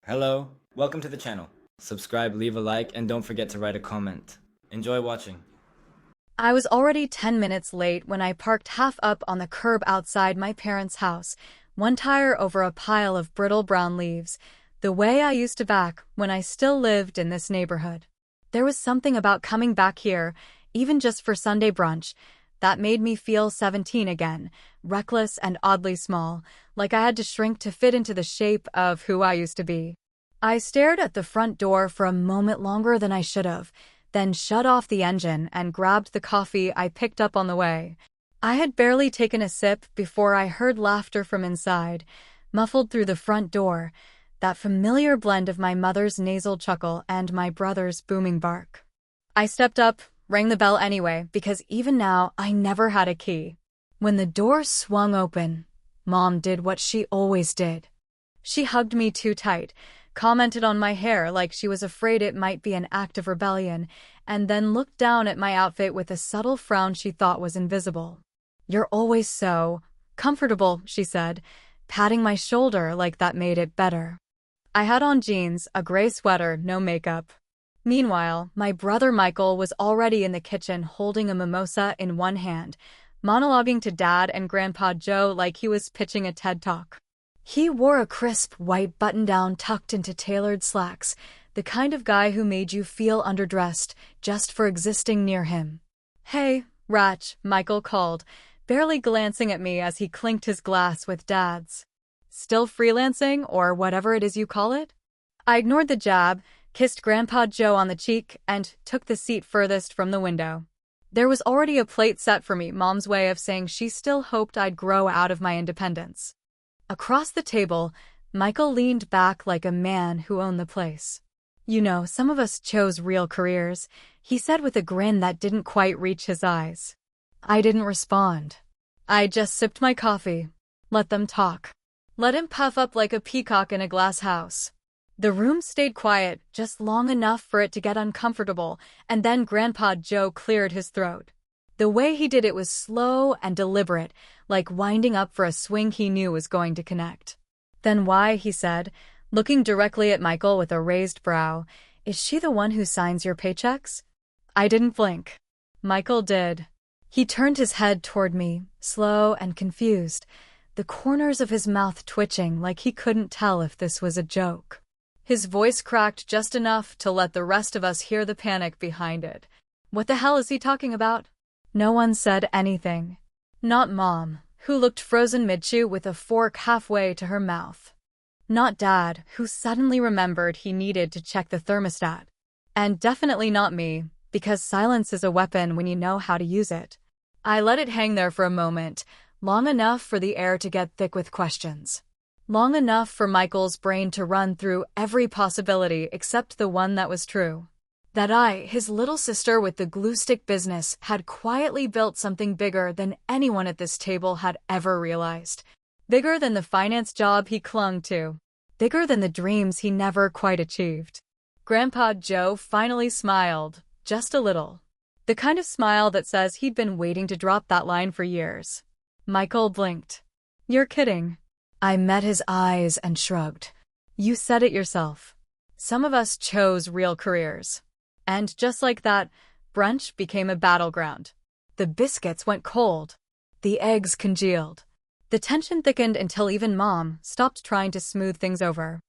Hello, welcome to the channel. Subscribe, leave a like, and don't forget to write a comment. Enjoy watching. I was already 10 minutes late when I parked half up on the curb outside my parents' house, one tire over a pile of brittle brown leaves, the way I used to back when I still lived in this neighborhood. There was something about coming back here, even just for Sunday brunch, that made me feel 17 again, reckless and oddly small, like I had to shrink to fit into the shape of who I used to be. I stared at the front door for a moment longer than I should have, then shut off the engine and grabbed the coffee I picked up on the way. I had barely taken a sip before I heard laughter from inside, muffled through the front door, that familiar blend of my mother's nasal chuckle and my brother's booming bark. I stepped up, rang the bell anyway, because even now I never had a key. When the door swung open, Mom did what she always did. She hugged me too tight, commented on my hair like she was afraid it might be an act of rebellion, and then looked down at my outfit with a subtle frown she thought was invisible. "You're always so comfortable," she said, patting my shoulder like that made it better. I had on jeans, a gray sweater, no makeup. Meanwhile, my brother Michael was already in the kitchen holding a mimosa in one hand, monologuing to Dad and Grandpa Joe like he was pitching a TED Talk. He wore a crisp white button-down tucked into tailored slacks, the kind of guy who made you feel underdressed just for existing near him. "Hey, Ratch," Michael called, barely glancing at me as he clinked his glass with Dad's. "Still freelancing, or whatever it is you call it?" I ignored the jab, kissed Grandpa Joe on the cheek, and took the seat furthest from the window. There was already a plate set for me, Mom's way of saying she still hoped I'd grow out of my independence. Across the table, Michael leaned back like a man who owned the place. "You know, some of us chose real careers," he said with a grin that didn't quite reach his eyes. I didn't respond. I just sipped my coffee. Let them talk. Let him puff up like a peacock in a glass house. The room stayed quiet, just long enough for it to get uncomfortable, and then Grandpa Joe cleared his throat. The way he did it was slow and deliberate, like winding up for a swing he knew was going to connect. "Then why," he said, looking directly at Michael with a raised brow, "is she the one who signs your paychecks?" I didn't blink. Michael did. He turned his head toward me, slow and confused, the corners of his mouth twitching like he couldn't tell if this was a joke. His voice cracked just enough to let the rest of us hear the panic behind it. "What the hell is he talking about?" No one said anything. Not Mom, who looked frozen mid-chew with a fork halfway to her mouth. Not Dad, who suddenly remembered he needed to check the thermostat. And definitely not me, because silence is a weapon when you know how to use it. I let it hang there for a moment, long enough for the air to get thick with questions. Long enough for Michael's brain to run through every possibility except the one that was true. That I, his little sister with the glue stick business, had quietly built something bigger than anyone at this table had ever realized. Bigger than the finance job he clung to. Bigger than the dreams he never quite achieved. Grandpa Joe finally smiled, just a little. The kind of smile that says he'd been waiting to drop that line for years. Michael blinked. "You're kidding." I met his eyes and shrugged. "You said it yourself. Some of us chose real careers." And just like that, brunch became a battleground. The biscuits went cold. The eggs congealed. The tension thickened until even Mom stopped trying to smooth things over.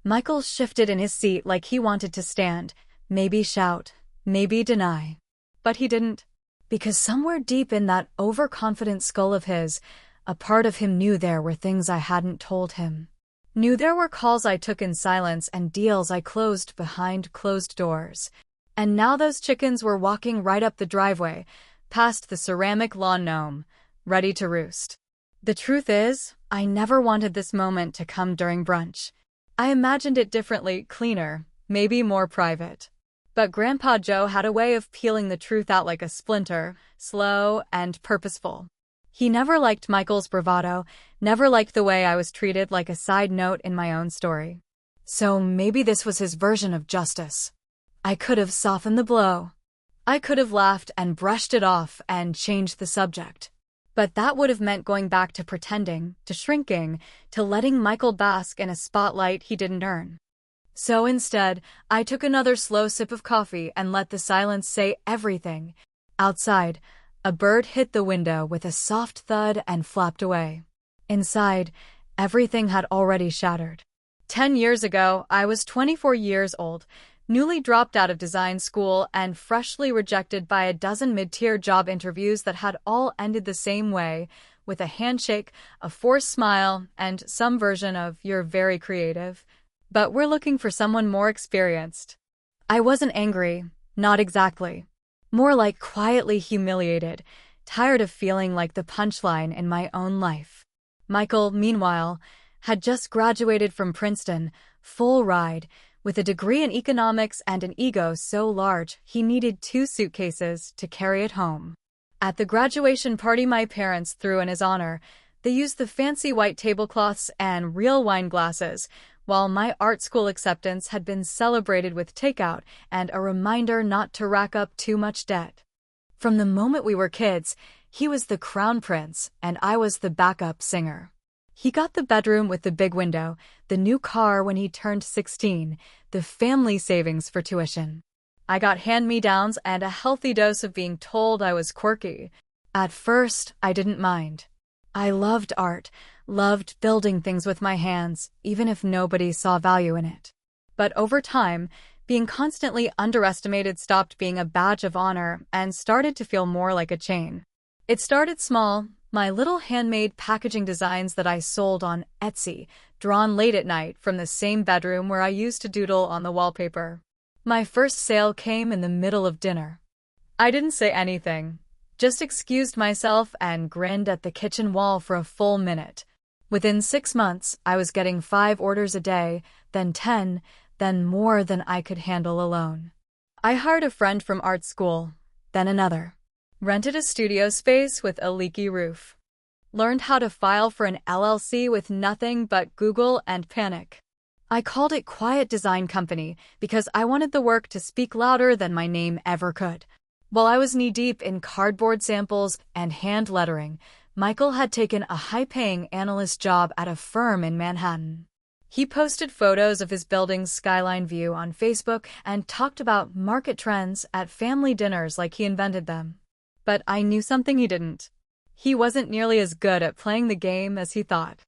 Michael shifted in his seat like he wanted to stand, maybe shout, maybe deny. But he didn't. Because somewhere deep in that overconfident skull of his, a part of him knew there were things I hadn't told him. Knew there were calls I took in silence and deals I closed behind closed doors. And now those chickens were walking right up the driveway, past the ceramic lawn gnome, ready to roost. The truth is, I never wanted this moment to come during brunch. I imagined it differently, cleaner, maybe more private. But Grandpa Joe had a way of peeling the truth out like a splinter, slow and purposeful. He never liked Michael's bravado, never liked the way I was treated like a side note in my own story. So maybe this was his version of justice. I could have softened the blow. I could have laughed and brushed it off and changed the subject. But that would have meant going back to pretending, to shrinking, to letting Michael bask in a spotlight he didn't earn. So instead, I took another slow sip of coffee and let the silence say everything. Outside, a bird hit the window with a soft thud and flapped away. Inside, everything had already shattered. 10 years ago, I was 24 years old, newly dropped out of design school and freshly rejected by a dozen mid-tier job interviews that had all ended the same way, with a handshake, a forced smile, and some version of "you're very creative, but we're looking for someone more experienced." I wasn't angry, not exactly. More like quietly humiliated, tired of feeling like the punchline in my own life. Michael, meanwhile, had just graduated from Princeton, full ride, with a degree in economics and an ego so large he needed 2 suitcases to carry it home. At the graduation party my parents threw in his honor, they used the fancy white tablecloths and real wine glasses, while my art school acceptance had been celebrated with takeout and a reminder not to rack up too much debt. From the moment we were kids, he was the crown prince and I was the backup singer. He got the bedroom with the big window, the new car when he turned 16, the family savings for tuition. I got hand-me-downs and a healthy dose of being told I was quirky. At first, I didn't mind. I loved art, loved building things with my hands, even if nobody saw value in it. But over time, being constantly underestimated stopped being a badge of honor and started to feel more like a chain. It started small, my little handmade packaging designs that I sold on Etsy, drawn late at night from the same bedroom where I used to doodle on the wallpaper. My first sale came in the middle of dinner. I didn't say anything, just excused myself and grinned at the kitchen wall for a full minute. Within 6 months, I was getting 5 orders a day, then 10, then more than I could handle alone. I hired a friend from art school, then another. Rented a studio space with a leaky roof. Learned how to file for an LLC with nothing but Google and panic. I called it Quiet Design Company because I wanted the work to speak louder than my name ever could. While I was knee-deep in cardboard samples and hand lettering, Michael had taken a high-paying analyst job at a firm in Manhattan. He posted photos of his building's skyline view on Facebook and talked about market trends at family dinners like he invented them. But I knew something he didn't. He wasn't nearly as good at playing the game as he thought.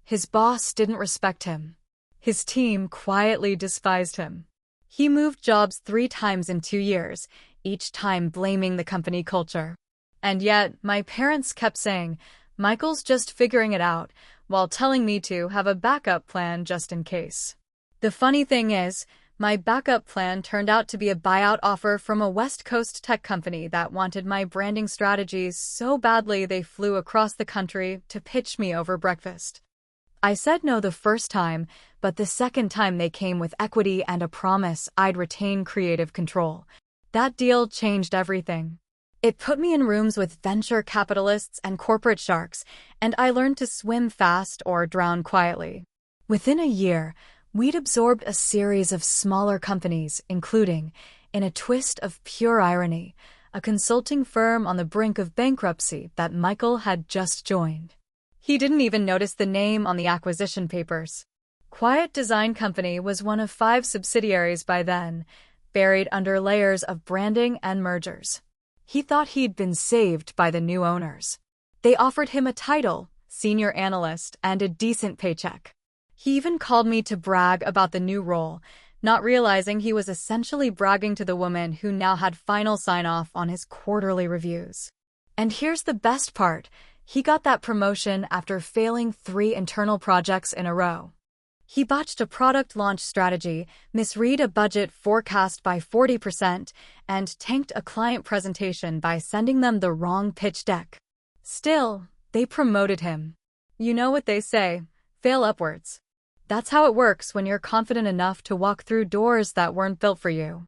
His boss didn't respect him. His team quietly despised him. He moved jobs 3 times in 2 years, each time blaming the company culture. And yet, my parents kept saying, "Michael's just figuring it out," while telling me to have a backup plan just in case. The funny thing is, my backup plan turned out to be a buyout offer from a West Coast tech company that wanted my branding strategies so badly they flew across the country to pitch me over breakfast. I said no the first time, but the second time they came with equity and a promise I'd retain creative control. That deal changed everything. It put me in rooms with venture capitalists and corporate sharks, and I learned to swim fast or drown quietly. Within a year, we'd absorbed a series of smaller companies, including, in a twist of pure irony, a consulting firm on the brink of bankruptcy that Michael had just joined. He didn't even notice the name on the acquisition papers. Quiet Design Company was one of 5 subsidiaries by then, buried under layers of branding and mergers. He thought he'd been saved by the new owners. They offered him a title, senior analyst, and a decent paycheck. He even called me to brag about the new role, not realizing he was essentially bragging to the woman who now had final sign-off on his quarterly reviews. And here's the best part. He got that promotion after failing 3 internal projects in a row. He botched a product launch strategy, misread a budget forecast by 40%, and tanked a client presentation by sending them the wrong pitch deck. Still, they promoted him. You know what they say, fail upwards. That's how it works when you're confident enough to walk through doors that weren't built for you.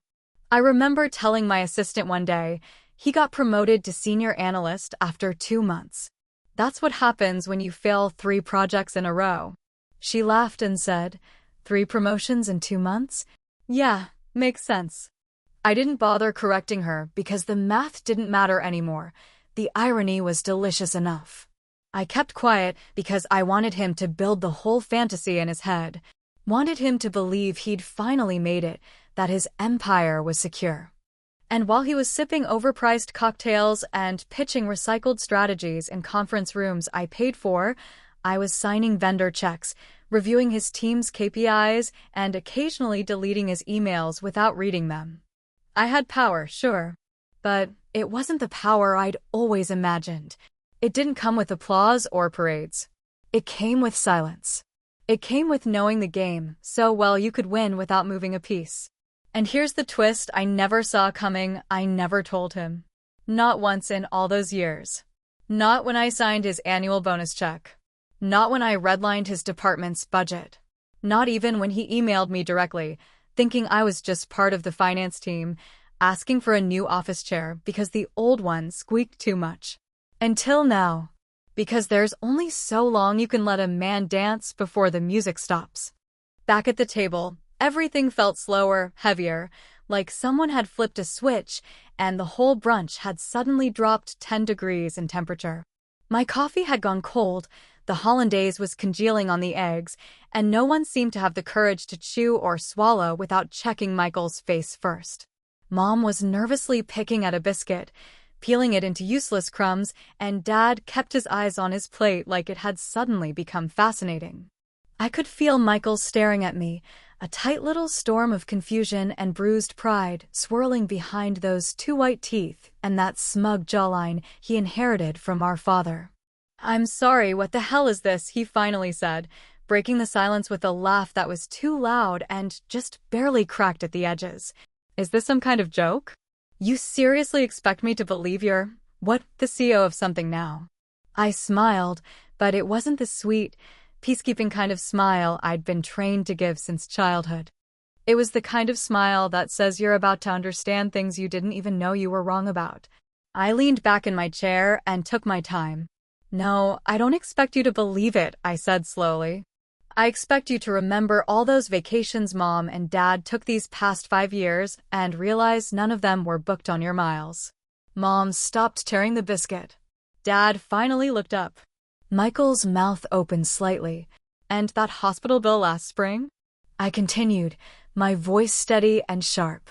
I remember telling my assistant one day, he got promoted to senior analyst after 2 months. That's what happens when you fail 3 projects in a row. She laughed and said, 3 promotions in 2 months? Yeah, makes sense. I didn't bother correcting her because the math didn't matter anymore. The irony was delicious enough. I kept quiet because I wanted him to build the whole fantasy in his head. Wanted him to believe he'd finally made it, that his empire was secure. And while he was sipping overpriced cocktails and pitching recycled strategies in conference rooms I paid for, I was signing vendor checks, reviewing his team's KPIs, and occasionally deleting his emails without reading them. I had power, sure, but it wasn't the power I'd always imagined. It didn't come with applause or parades. It came with silence. It came with knowing the game so well you could win without moving a piece. And here's the twist I never saw coming. I never told him. Not once in all those years. Not when I signed his annual bonus check. Not when I redlined his department's budget. Not even when he emailed me directly, thinking I was just part of the finance team, asking for a new office chair because the old one squeaked too much. Until now. Because there's only so long you can let a man dance before the music stops. Back at the table, everything felt slower, heavier, like someone had flipped a switch and the whole brunch had suddenly dropped 10 degrees in temperature. My coffee had gone cold, the hollandaise was congealing on the eggs, and no one seemed to have the courage to chew or swallow without checking Michael's face first. Mom was nervously picking at a biscuit, peeling it into useless crumbs, and Dad kept his eyes on his plate like it had suddenly become fascinating. I could feel Michael staring at me, a tight little storm of confusion and bruised pride swirling behind those two white teeth and that smug jawline he inherited from our father. "I'm sorry, what the hell is this?" he finally said, breaking the silence with a laugh that was too loud and just barely cracked at the edges. "Is this some kind of joke? You seriously expect me to believe you're, the CEO of something now?" I smiled, but it wasn't the sweet, peacekeeping kind of smile I'd been trained to give since childhood. It was the kind of smile that says you're about to understand things you didn't even know you were wrong about. I leaned back in my chair and took my time. "No, I don't expect you to believe it," I said slowly. "I expect you to remember all those vacations Mom and Dad took these past 5 years and realize none of them were booked on your miles." Mom stopped tearing the biscuit. Dad finally looked up. Michael's mouth opened slightly. "And that hospital bill last spring?" I continued, my voice steady and sharp.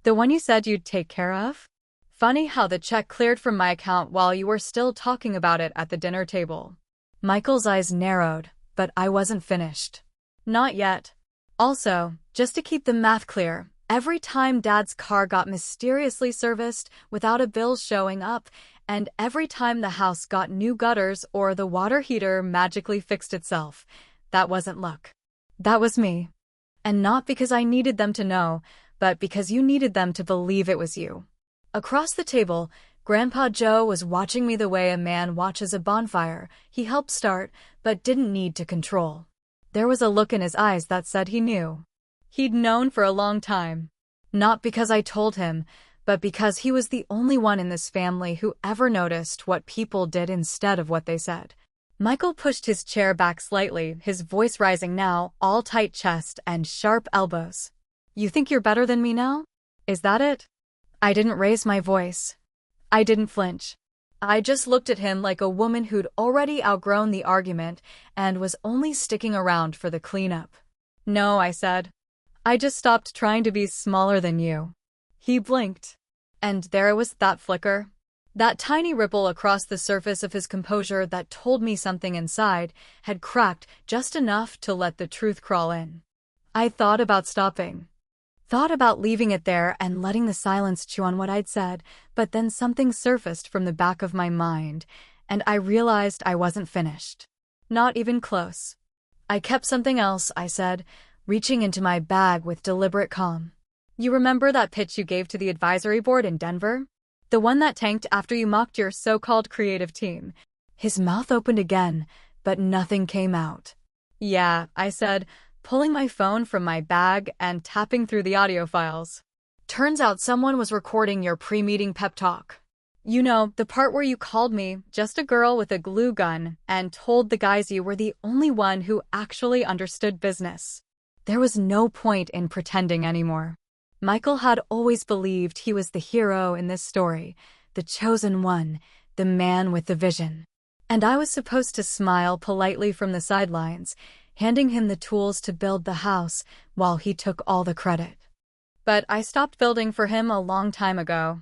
"The one you said you'd take care of? Funny how the check cleared from my account while you were still talking about it at the dinner table." Michael's eyes narrowed, but I wasn't finished. "Not yet. Also, just to keep the math clear, every time Dad's car got mysteriously serviced without a bill showing up, and every time the house got new gutters or the water heater magically fixed itself, that wasn't luck. That was me. And not because I needed them to know, but because you needed them to believe it was you." Across the table, Grandpa Joe was watching me the way a man watches a bonfire he helped start but didn't need to control. There was a look in his eyes that said he knew. He'd known for a long time. Not because I told him, but because he was the only one in this family who ever noticed what people did instead of what they said. Michael pushed his chair back slightly, his voice rising now, all tight chest and sharp elbows. "You think you're better than me now? Is that it?" I didn't raise my voice. I didn't flinch. I just looked at him like a woman who'd already outgrown the argument and was only sticking around for the cleanup. "No," I said. "I just stopped trying to be smaller than you." He blinked. And there was that flicker. That tiny ripple across the surface of his composure that told me something inside had cracked just enough to let the truth crawl in. I thought about stopping. Thought about leaving it there and letting the silence chew on what I'd said, but then something surfaced from the back of my mind, and I realized I wasn't finished. Not even close. "I kept something else," I said, reaching into my bag with deliberate calm. "You remember that pitch you gave to the advisory board in Denver? The one that tanked after you mocked your so-called creative team?" His mouth opened again, but nothing came out. "Yeah," I said, pulling my phone from my bag and tapping through the audio files. "Turns out someone was recording your pre-meeting pep talk. You know, the part where you called me just a girl with a glue gun and told the guys you were the only one who actually understood business." There was no point in pretending anymore. Michael had always believed he was the hero in this story, the chosen one, the man with the vision. And I was supposed to smile politely from the sidelines, handing him the tools to build the house while he took all the credit. But I stopped building for him a long time ago.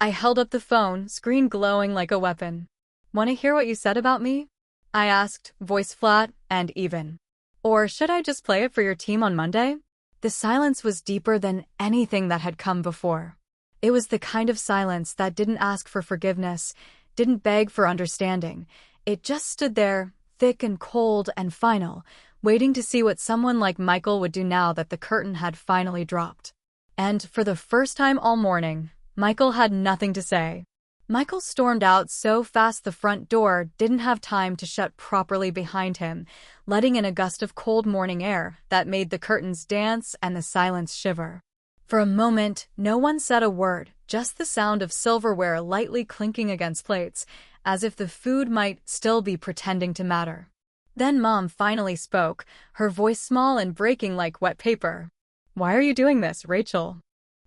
I held up the phone, screen glowing like a weapon. "Want to hear what you said about me?" I asked, voice flat and even. "Or should I just play it for your team on Monday?" The silence was deeper than anything that had come before. It was the kind of silence that didn't ask for forgiveness, didn't beg for understanding. It just stood there, thick and cold and final, waiting to see what someone like Michael would do now that the curtain had finally dropped. And for the first time all morning, Michael had nothing to say. Michael stormed out so fast the front door didn't have time to shut properly behind him, letting in a gust of cold morning air that made the curtains dance and the silence shiver. For a moment, no one said a word, just the sound of silverware lightly clinking against plates, as if the food might still be pretending to matter. Then Mom finally spoke, her voice small and breaking like wet paper. "Why are you doing this, Rachel?"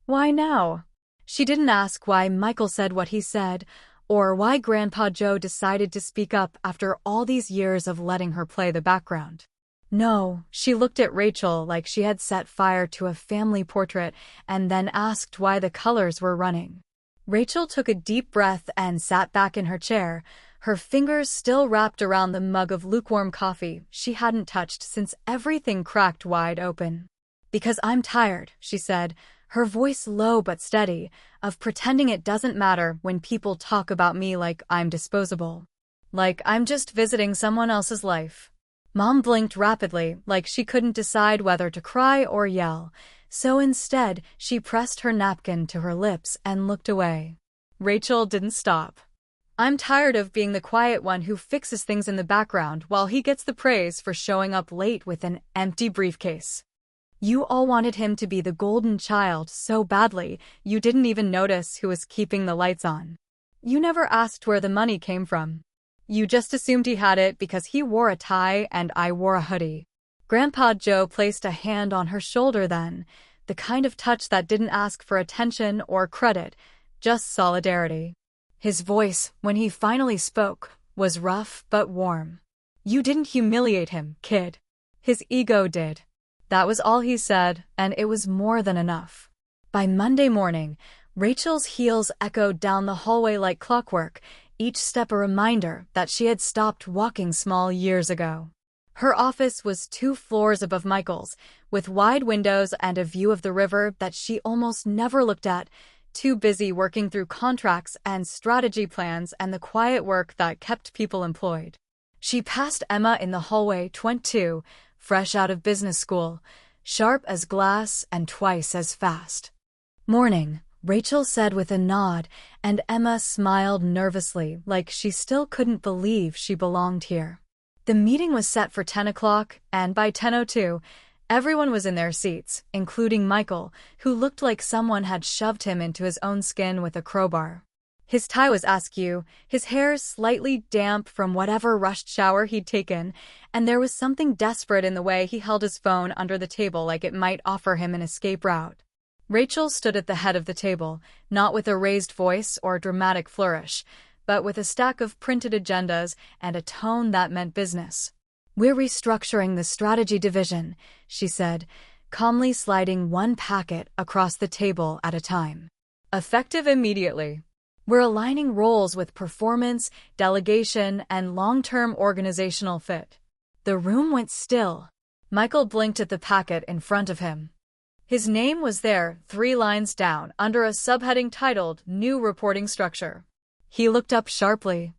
"Why now?" She didn't ask why Michael said what he said, or why Grandpa Joe decided to speak up after all these years of letting her play the background. No, she looked at Rachel like she had set fire to a family portrait and then asked why the colors were running. Rachel took a deep breath and sat back in her chair, her fingers still wrapped around the mug of lukewarm coffee she hadn't touched since everything cracked wide open. "Because I'm tired," she said, her voice low but steady, "of pretending it doesn't matter when people talk about me like I'm disposable. Like I'm just visiting someone else's life." Mom blinked rapidly, like she couldn't decide whether to cry or yell, so instead she pressed her napkin to her lips and looked away. Rachel didn't stop. "I'm tired of being the quiet one who fixes things in the background while he gets the praise for showing up late with an empty briefcase. You all wanted him to be the golden child so badly, you didn't even notice who was keeping the lights on. You never asked where the money came from. You just assumed he had it because he wore a tie and I wore a hoodie." Grandpa Joe placed a hand on her shoulder then, the kind of touch that didn't ask for attention or credit, just solidarity. His voice, when he finally spoke, was rough but warm. "You didn't humiliate him, kid. His ego did." That was all he said, and it was more than enough. By Monday morning, Rachel's heels echoed down the hallway like clockwork, each step a reminder that she had stopped walking small years ago. Her office was 2 floors above Michael's, with wide windows and a view of the river that she almost never looked at, too busy working through contracts and strategy plans and the quiet work that kept people employed. She passed Emma in the hallway, 22, fresh out of business school, sharp as glass and twice as fast. "Morning," Rachel said with a nod, and Emma smiled nervously like she still couldn't believe she belonged here. The meeting was set for 10 o'clock, and by 10:02, everyone was in their seats, including Michael, who looked like someone had shoved him into his own skin with a crowbar. His tie was askew, his hair slightly damp from whatever rushed shower he'd taken, and there was something desperate in the way he held his phone under the table like it might offer him an escape route. Rachel stood at the head of the table, not with a raised voice or dramatic flourish, but with a stack of printed agendas and a tone that meant business. "We're restructuring the strategy division," she said, calmly sliding one packet across the table at a time. "Effective immediately. We're aligning roles with performance, delegation, and long-term organizational fit." The room went still. Michael blinked at the packet in front of him. His name was there, 3 lines down, under a subheading titled New Reporting Structure. He looked up sharply.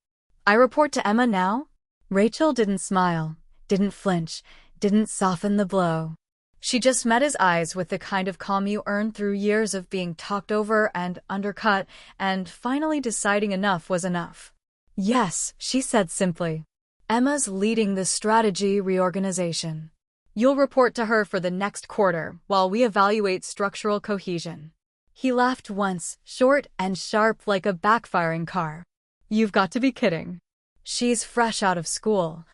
"I report to Emma now?" Rachel didn't smile, didn't flinch, didn't soften the blow. She just met his eyes with the kind of calm you earn through years of being talked over and undercut, and finally deciding enough was enough. "Yes," she said simply. "Emma's leading the strategy reorganization. You'll report to her for the next quarter while we evaluate structural cohesion." He laughed once, short and sharp like a backfiring car. "You've got to be kidding. She's fresh out of school.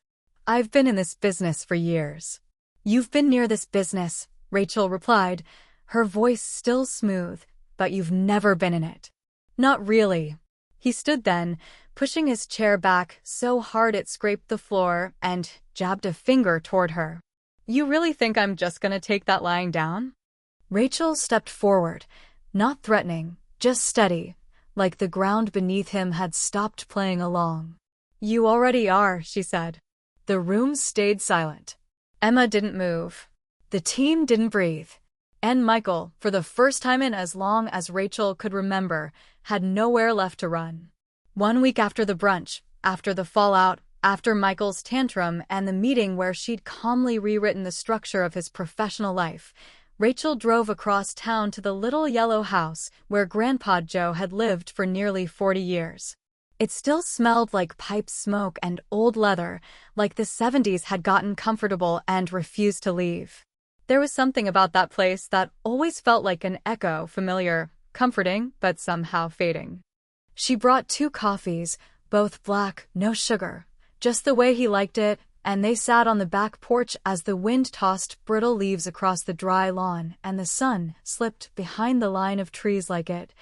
I've been in this business for years." "You've been near this business," Rachel replied, her voice still smooth, "but you've never been in it." "Not really." He stood then, pushing his chair back so hard it scraped the floor, and jabbed a finger toward her. You really think I'm just gonna take that lying down? Rachel stepped forward, not threatening, just steady, like the ground beneath him had stopped playing along. You already are, she said. The room stayed silent. Emma didn't move. The team didn't breathe. And Michael, for the first time in as long as Rachel could remember, had nowhere left to run. 1 week after the brunch, after the fallout, after Michael's tantrum and the meeting where she'd calmly rewritten the structure of his professional life, Rachel drove across town to the little yellow house where Grandpa Joe had lived for nearly 40 years. It still smelled like pipe smoke and old leather, like the 70s had gotten comfortable and refused to leave. There was something about that place that always felt like an echo, familiar, comforting, but somehow fading. She brought 2 coffees, both black, no sugar, just the way he liked it, and they sat on the back porch as the wind tossed brittle leaves across the dry lawn and the sun slipped behind the line of trees like it,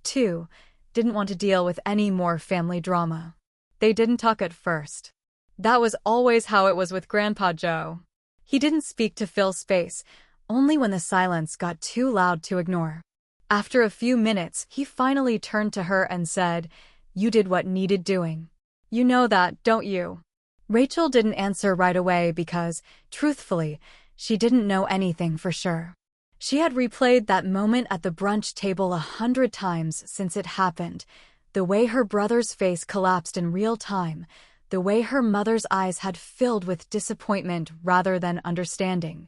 too, didn't want to deal with any more family drama. They didn't talk at first. That was always how it was with Grandpa Joe. He didn't speak to fill space, only when the silence got too loud to ignore. After a few minutes, he finally turned to her and said, "You did what needed doing. You know that, don't you?" Rachel didn't answer right away because, truthfully, she didn't know anything for sure. She had replayed that moment at the brunch table 100 times since it happened, the way her brother's face collapsed in real time, the way her mother's eyes had filled with disappointment rather than understanding,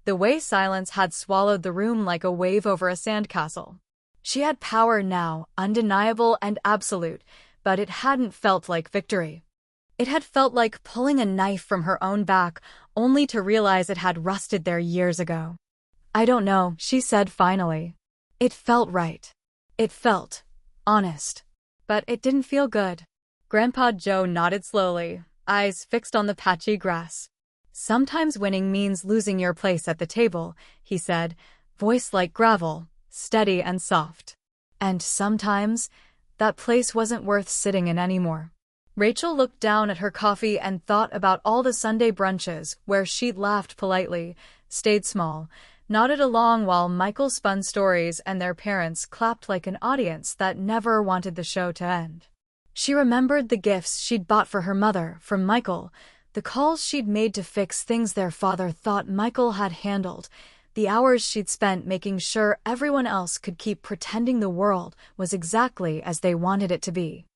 the way silence had swallowed the room like a wave over a sandcastle. She had power now, undeniable and absolute, but it hadn't felt like victory. It had felt like pulling a knife from her own back, only to realize it had rusted there years ago. "I don't know," she said finally. It felt right. It felt honest. But it didn't feel good. Grandpa Joe nodded slowly, eyes fixed on the patchy grass. "Sometimes winning means losing your place at the table," he said, voice like gravel, steady and soft. "And sometimes, that place wasn't worth sitting in anymore." Rachel looked down at her coffee and thought about all the Sunday brunches where she'd laughed politely, stayed small, nodded along while Michael spun stories and their parents clapped like an audience that never wanted the show to end. She remembered the gifts she'd bought for her mother from Michael, the calls she'd made to fix things their father thought Michael had handled, the hours she'd spent making sure everyone else could keep pretending the world was exactly as they wanted it to be.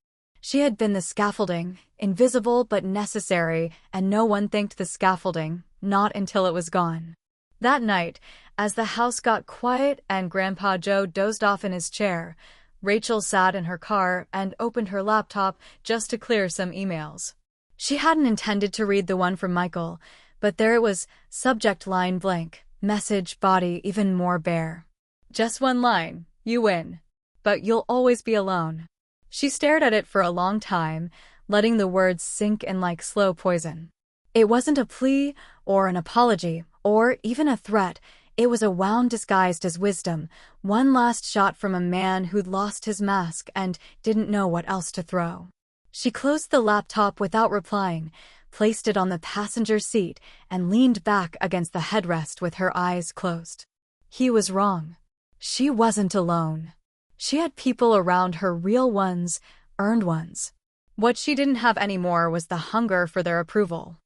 She had been the scaffolding, invisible but necessary, and no one thanked the scaffolding, not until it was gone. That night, as the house got quiet and Grandpa Joe dozed off in his chair, Rachel sat in her car and opened her laptop just to clear some emails. She hadn't intended to read the one from Michael, but there it was, subject line blank, message body even more bare. Just one line, "You win. But you'll always be alone." She stared at it for a long time, letting the words sink in like slow poison. It wasn't a plea, or an apology, or even a threat. It was a wound disguised as wisdom, one last shot from a man who'd lost his mask and didn't know what else to throw. She closed the laptop without replying, placed it on the passenger seat, and leaned back against the headrest with her eyes closed. He was wrong. She wasn't alone. She had people around her, real ones, earned ones. What she didn't have anymore was the hunger for their approval.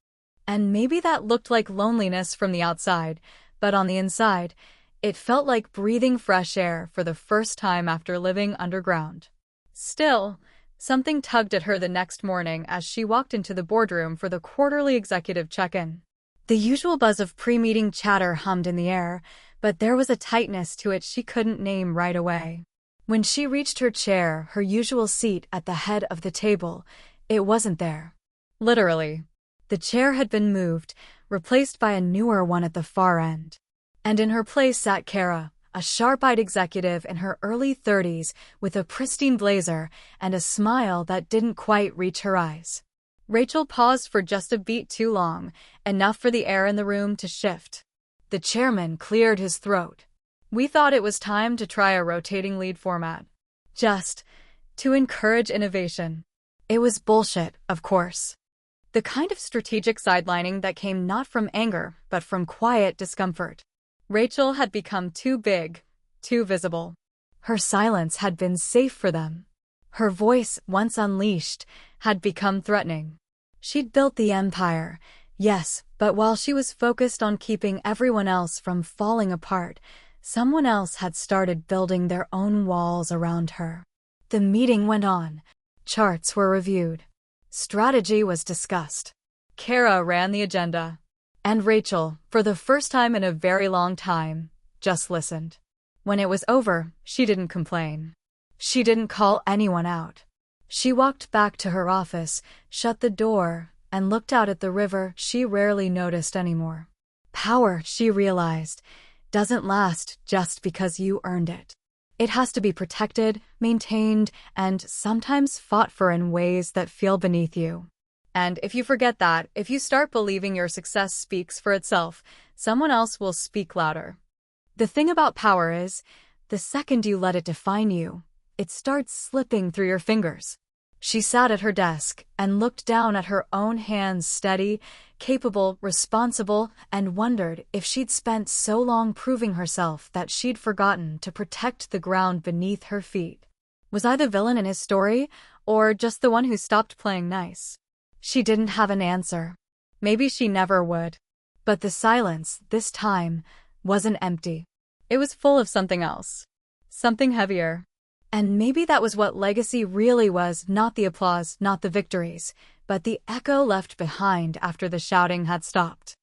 And maybe that looked like loneliness from the outside, but on the inside, it felt like breathing fresh air for the first time after living underground. Still, something tugged at her the next morning as she walked into the boardroom for the quarterly executive check-in. The usual buzz of pre-meeting chatter hummed in the air, but there was a tightness to it she couldn't name right away. When she reached her chair, her usual seat at the head of the table, it wasn't there. Literally. The chair had been moved, replaced by a newer one at the far end. And in her place sat Kara, a sharp-eyed executive in her early 30s with a pristine blazer and a smile that didn't quite reach her eyes. Rachel paused for just a beat too long, enough for the air in the room to shift. The chairman cleared his throat. "We thought it was time to try a rotating lead format. Just to encourage innovation." It was bullshit, of course. The kind of strategic sidelining that came not from anger, but from quiet discomfort. Rachel had become too big, too visible. Her silence had been safe for them. Her voice, once unleashed, had become threatening. She'd built the empire, yes, but while she was focused on keeping everyone else from falling apart, someone else had started building their own walls around her. The meeting went on. Charts were reviewed. Strategy was discussed. Kara ran the agenda. And Rachel, for the first time in a very long time, just listened. When it was over, she didn't complain. She didn't call anyone out. She walked back to her office, shut the door, and looked out at the river she rarely noticed anymore. Power, she realized, doesn't last just because you earned it. It has to be protected, maintained, and sometimes fought for in ways that feel beneath you. And if you forget that, if you start believing your success speaks for itself, someone else will speak louder. The thing about power is, the second you let it define you, it starts slipping through your fingers. She sat at her desk and looked down at her own hands, steady, capable, responsible, and wondered if she'd spent so long proving herself that she'd forgotten to protect the ground beneath her feet. Was I the villain in his story, or just the one who stopped playing nice? She didn't have an answer. Maybe she never would. But the silence, this time, wasn't empty. It was full of something else. Something heavier. And maybe that was what legacy really was, not the applause, not the victories, but the echo left behind after the shouting had stopped.